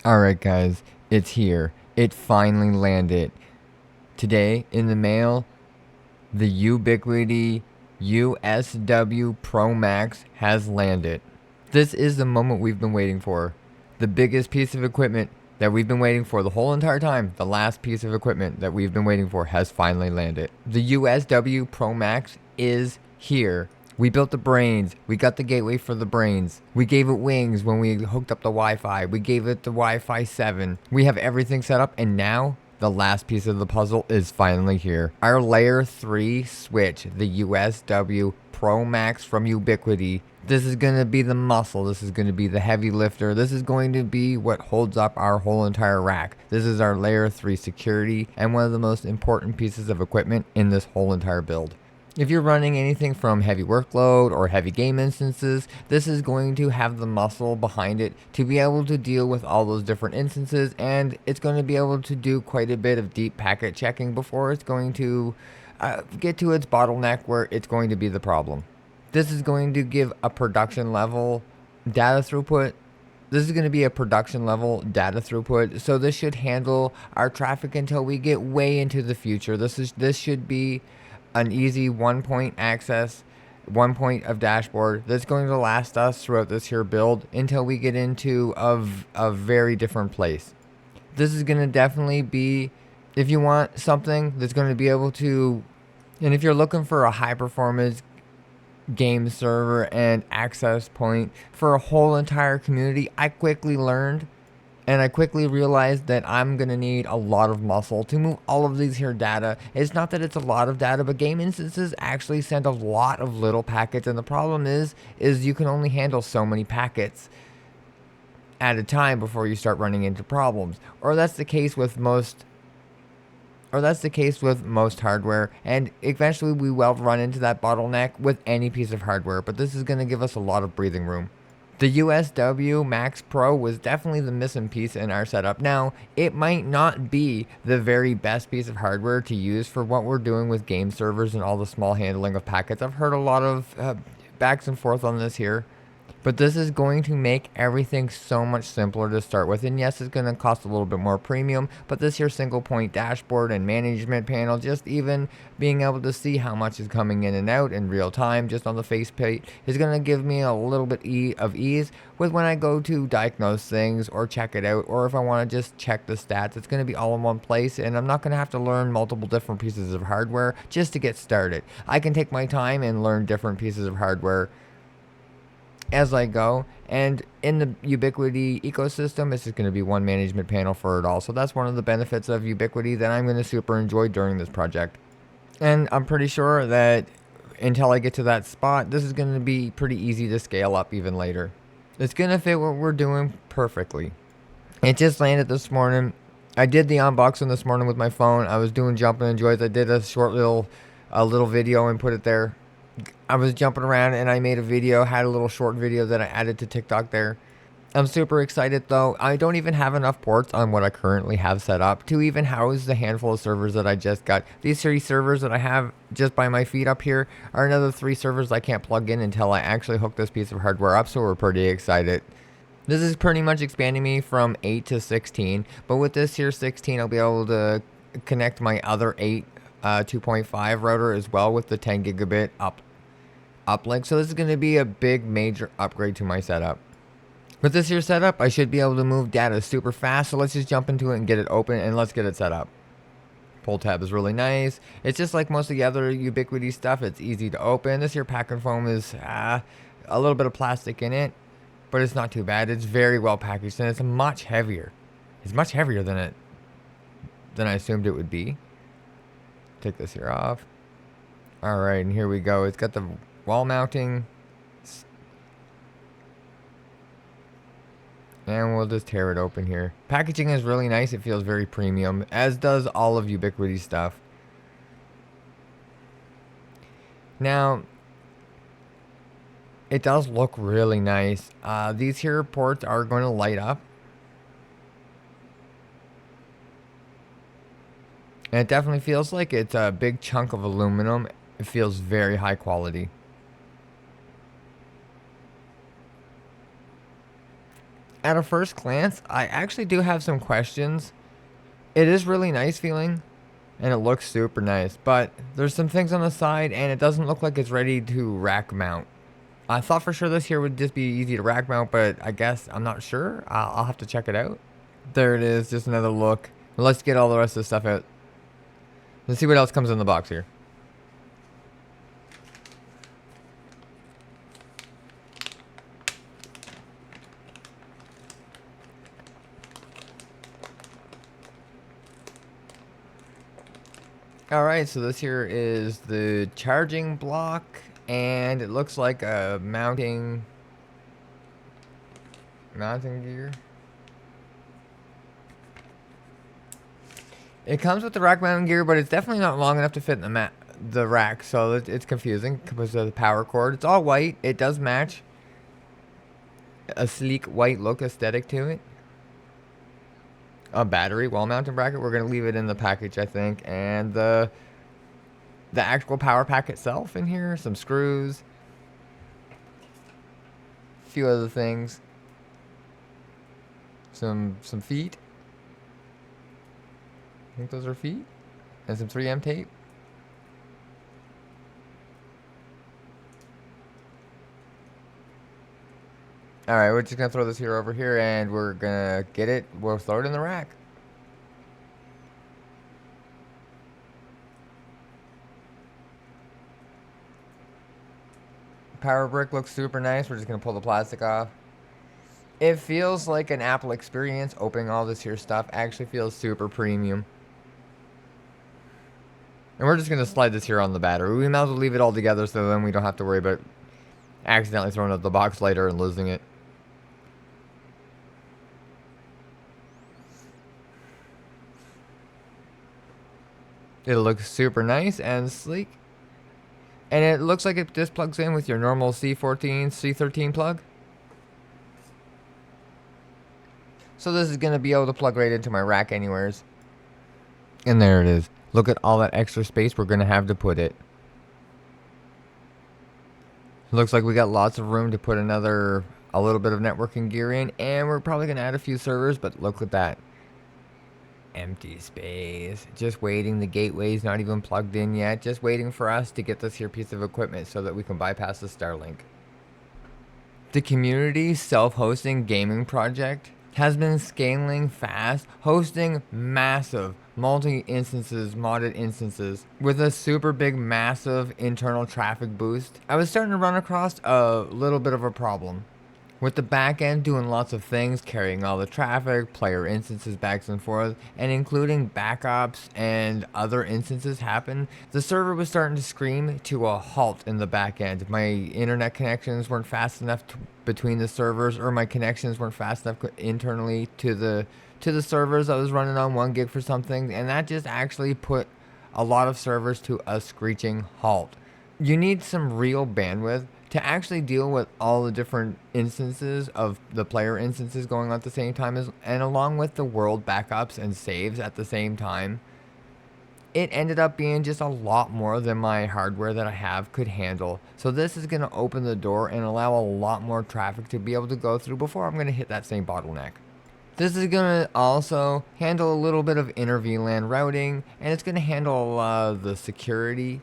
Alright guys, it's here. It finally landed. Today, in the mail, the Ubiquity USW Pro Max has landed. This is the moment we've been waiting for. The biggest piece of equipment that we've been waiting for the whole entire time. The last piece of equipment that we've been waiting for has finally landed. The USW Pro Max is here. We built the brains. We got the gateway for the brains. We gave it wings when we hooked up the Wi-Fi. We gave it the Wi-Fi 7. We have everything set up, and now the last piece of the puzzle is finally here. Our layer 3 switch, the USW Pro Max from Ubiquity. This is going to be the muscle. This is going to be the heavy lifter. This is going to be what holds up our whole entire rack. This is our layer 3 security and one of the most important pieces of equipment in this whole entire build. If you're running anything from heavy workload or heavy game instances, this is going to have the muscle behind it to be able to deal with all those different instances, and it's going to be able to do quite a bit of deep packet checking before it's going to get to its bottleneck where it's going to be the problem. This is going to give a production level data throughput. This is going to be a production level data throughput, so this should handle our traffic until we get way into the future. This should be an easy 1-point access, 1 point of dashboard that's going to last us throughout this here build until we get into a very different place. This is going to definitely be, if you want something that's going to be able to, and if you're looking for a high performance game server and access point for a whole entire community, I quickly learned and I quickly realized that I'm going to need a lot of muscle to move all of these here data. It's not that it's a lot of data, but game instances actually send a lot of little packets. And the problem is you can only handle so many packets at a time before you start running into problems. Or that's the case with most hardware, and eventually we will run into that bottleneck with any piece of hardware. But this is going to give us a lot of breathing room. The USW Max Pro was definitely the missing piece in our setup. Now, it might not be the very best piece of hardware to use for what we're doing with game servers and all the small handling of packets. I've heard a lot of backs and forth on this here. But this is going to make everything so much simpler to start with. And yes, it's going to cost a little bit more premium, but this here single point dashboard and management panel, just even being able to see how much is coming in and out in real time just on the faceplate is going to give me a little bit of ease with when I go to diagnose things or check it out, or if I want to just check the stats. It's going to be all in one place, and I'm not going to have to learn multiple different pieces of hardware just to get started. I can take my time and learn different pieces of hardware as I go, and in the Ubiquity ecosystem, it's just going to be one management panel for it all. So that's one of the benefits of Ubiquity that I'm going to super enjoy during this project. And I'm pretty sure that until I get to that spot, this is going to be pretty easy to scale up even later. It's going to fit what we're doing perfectly. It just landed this morning. I did the unboxing this morning with my phone. I was doing jumping and joys. I did a short little video and put it there. I was jumping around and I made a video, had a little short video that I added to TikTok there. I'm super excited though. I don't even have enough ports on what I currently have set up to even house the handful of servers that I just got. These 3 servers that I have just by my feet up here are another 3 servers I can't plug in until I actually hook this piece of hardware up, so we're pretty excited. This is pretty much expanding me from 8 to 16, but with this here 16, I'll be able to connect my other 8 2.5 router as well with the 10 gigabit uplink. So this is going to be a big major upgrade to my setup. With this here setup, I should be able to move data super fast. So let's just jump into it and get it open, and let's get it set up. Pull tab is really nice. It's just like most of the other Ubiquity stuff. It's easy to open. This here pack and foam is a little bit of plastic in it, but it's not too bad. It's very well packaged, and it's much heavier. It's much heavier than I assumed it would be. Take this here off. All right, and here we go. It's got the wall mounting, and we'll just tear it open here. Packaging is really nice. It feels very premium, as does all of Ubiquity stuff. Now, it does look really nice. These here ports are going to light up, and it definitely feels like it's a big chunk of aluminum. It feels very high quality. At a first glance, I actually do have some questions. It is really nice feeling, and it looks super nice, but there's some things on the side, and it doesn't look like it's ready to rack mount. I thought for sure this here would just be easy to rack mount, but I guess I'm not sure. I'll have to check it out. There it is, just another look. Let's get all the rest of the stuff out. Let's see what else comes in the box here. Alright, so this here is the charging block, and it looks like a mounting gear. It comes with the rack mounting gear, but it's definitely not long enough to fit in the rack, so it's confusing because of the power cord. It's all white. It does match a sleek white look aesthetic to it. A battery wall mounting bracket. We're gonna leave it in the package, I think, and the actual power pack itself in here. Some screws, a few other things, some feet. I think those are feet, and some 3M tape. Alright, we're just gonna throw this here over here, and we're gonna get it. We'll throw it in the rack. Power brick looks super nice. We're just gonna pull the plastic off. It feels like an Apple experience. Opening all this here stuff actually feels super premium. And we're just gonna slide this here on the battery. We might as well leave it all together so then we don't have to worry about accidentally throwing out the box later and losing it. It looks super nice and sleek. And it looks like it just plugs in with your normal C14, C13 plug. So this is going to be able to plug right into my rack anywheres. And there it is. Look at all that extra space we're going to have to put it. Looks like we got lots of room to put a little bit of networking gear in. And we're probably going to add a few servers, but look at that. Empty space. Just waiting. The gateway's not even plugged in yet. Just waiting for us to get this here piece of equipment so that we can bypass the Starlink. The community self-hosting gaming project has been scaling fast, hosting massive multi-instances, modded instances with a super big, massive internal traffic boost. I was starting to run across a little bit of a problem. With the back end doing lots of things, carrying all the traffic, player instances back and forth, and including backups and other instances happen, the server was starting to scream to a halt in the back end. My internet connections weren't fast enough between the servers, or my connections weren't fast enough internally to the servers. I was running on 1 gig for something, and that just actually put a lot of servers to a screeching halt. You need some real bandwidth to actually deal with all the different instances of the player instances going on at the same time, and along with the world backups and saves at the same time. It ended up being just a lot more than my hardware that I have could handle. So this is going to open the door and allow a lot more traffic to be able to go through before I'm going to hit that same bottleneck. This is going to also handle a little bit of inner VLAN routing, and it's going to handle the security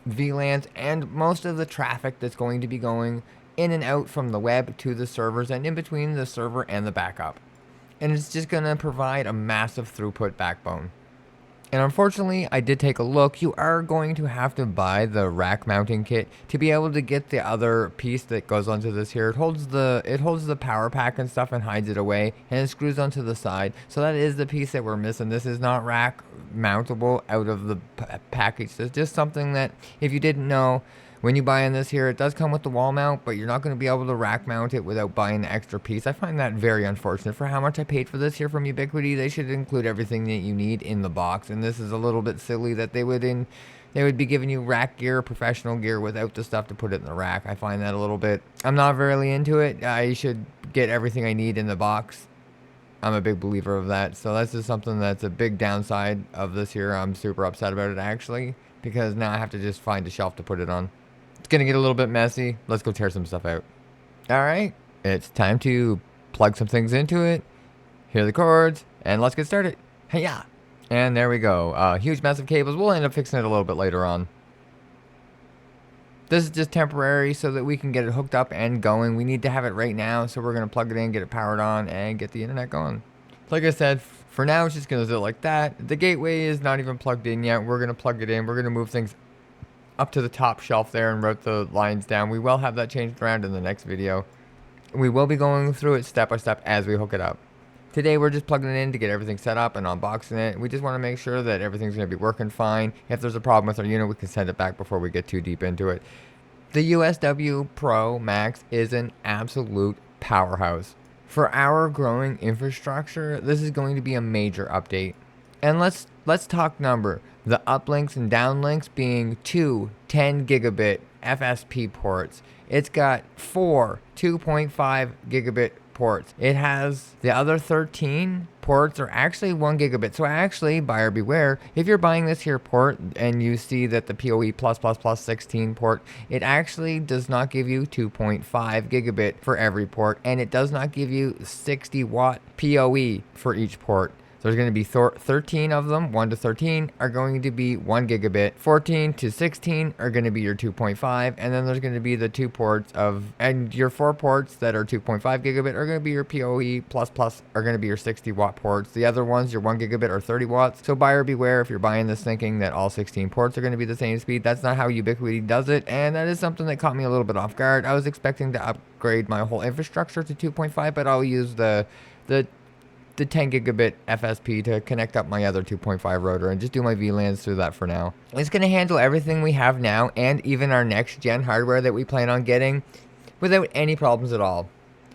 VLANs and most of the traffic that's going to be going in and out from the web to the servers and in between the server and the backup. And it's just going to provide a massive throughput backbone. And unfortunately, I did take a look. You are going to have to buy the rack mounting kit to be able to get the other piece that goes onto this here. It holds the power pack and stuff and hides it away, and it screws onto the side. So that is the piece that we're missing. This is not rack mountable out of the package. It's just something that, if you didn't know, when you buy in this here, it does come with the wall mount, but you're not going to be able to rack mount it without buying the extra piece. I find that very unfortunate. For how much I paid for this here from Ubiquity, they should include everything that you need in the box. And this is a little bit silly that they would be giving you rack gear, professional gear, without the stuff to put it in the rack. I find that a little bit, I'm not really into it. I should get everything I need in the box. I'm a big believer of that. So that's just something that's a big downside of this here. I'm super upset about it, actually, because now I have to just find a shelf to put it on. It's going to get a little bit messy. Let's go tear some stuff out. All right. It's time to plug some things into it, hear the chords, and let's get started. Hey-ya! And there we go. Huge massive cables. We'll end up fixing it a little bit later on. This is just temporary so that we can get it hooked up and going. We need to have it right now, so we're going to plug it in, get it powered on, and get the internet going. Like I said, for now, it's just going to do it like that. The gateway is not even plugged in yet. We're going to plug it in. We're going to move things up to the top shelf there and route the lines down. We will have that changed around in the next video. We will be going through it step by step as we hook it up. Today, we're just plugging it in to get everything set up and unboxing it. We just want to make sure that everything's going to be working fine. If there's a problem with our unit, we can send it back before we get too deep into it. The USW Pro Max is an absolute powerhouse. For our growing infrastructure, this is going to be a major update. And let's talk number. The uplinks and downlinks being two 10 gigabit FSP ports. It's got four 2.5 gigabit ports. It has the other 13 ports are actually 1 gigabit. So actually, buyer beware, if you're buying this here port and you see that the PoE +++ 16 port, it actually does not give you 2.5 gigabit for every port, and it does not give you 60 watt PoE for each port. There's going to be 13 of them. 1 to 13 are going to be 1 gigabit. 14 to 16 are going to be your 2.5. And then there's going to be the 2 ports of, and your 4 ports that are 2.5 gigabit are going to be your PoE ++ are going to be your 60 watt ports. The other ones, your 1 gigabit or 30 watts. So buyer beware if you're buying this thinking that all 16 ports are going to be the same speed. That's not how Ubiquity does it. And that is something that caught me a little bit off guard. I was expecting to upgrade my whole infrastructure to 2.5, but I'll use the 10 gigabit FSP to connect up my other 2.5 router and just do my VLANs through that for now. It's going to handle everything we have now and even our next gen hardware that we plan on getting without any problems at all.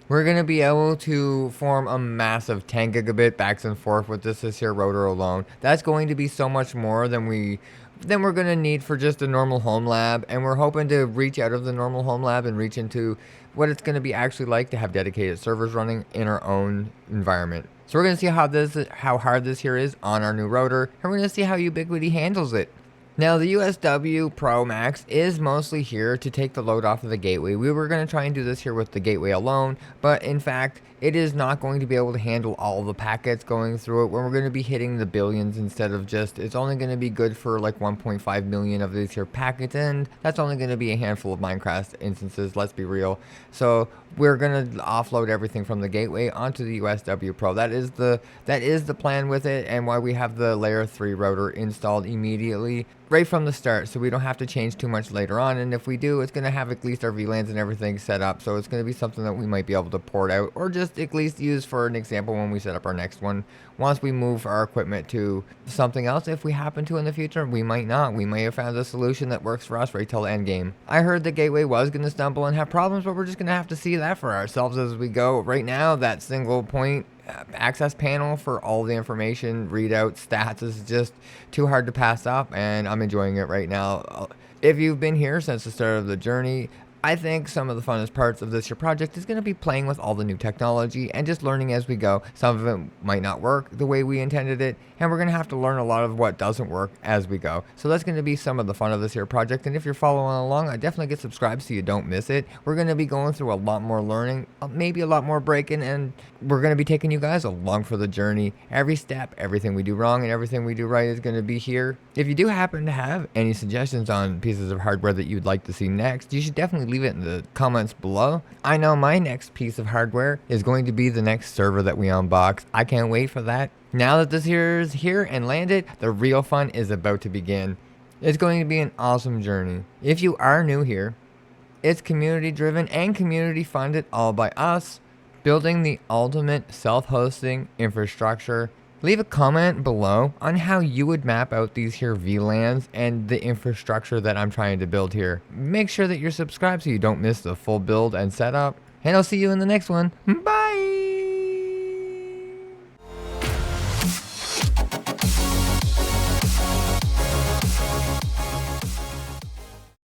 We're going to be able to form a massive 10 gigabit backs and forth with this here router alone. That's going to be so much more than we're going to need for just a normal home lab, and we're hoping to reach out of the normal home lab and reach into what it's going to be actually like to have dedicated servers running in our own environment. So we're going to see how hard this here is on our new router, and we're going to see how Ubiquity handles it. Now, the USW Pro Max is mostly here to take the load off of the gateway. We were going to try and do this here with the gateway alone, but in fact, it is not going to be able to handle all the packets going through it when we're going to be hitting the billions instead of just, it's only going to be good for like 1.5 million of these here packets, and that's only going to be a handful of Minecraft instances, let's be real. So we're going to offload everything from the gateway onto the USW Pro. That is the plan with it, and why we have the layer 3 router installed immediately right from the start, so we don't have to change too much later on. And if we do, it's going to have at least our VLANs and everything set up, so it's going to be something that we might be able to port out or just at least use for an example when we set up our next one. Once we move our equipment to something else, if we happen to in the future, we might not. We may have found a solution that works for us right till the end game. I heard the gateway was going to stumble and have problems, but we're just going to have to see that for ourselves as we go. Right now, that single point access panel for all the information, readouts, stats is just too hard to pass up, and I'm enjoying it right now. If you've been here since the start of the journey, I think some of the funnest parts of this year project is going to be playing with all the new technology and just learning as we go. Some of it might not work the way we intended it, and we're going to have to learn a lot of what doesn't work as we go. So that's going to be some of the fun of this year project, and if you're following along, I definitely get subscribed so you don't miss it. We're going to be going through a lot more learning, maybe a lot more breaking, and we're going to be taking you guys along for the journey. Every step, everything we do wrong and everything we do right is going to be here. If you do happen to have any suggestions on pieces of hardware that you'd like to see next, you should definitely leave it in the comments below. I know my next piece of hardware is going to be the next server that we unbox. I can't wait for that. Now that this here is here and landed, the real fun is about to begin. It's going to be an awesome journey. If you are new here, it's community driven and community funded, all by us, building the ultimate self-hosting infrastructure. Leave a comment below on how you would map out these here VLANs and the infrastructure that I'm trying to build here. Make sure that you're subscribed so you don't miss the full build and setup. And I'll see you in the next one. Bye!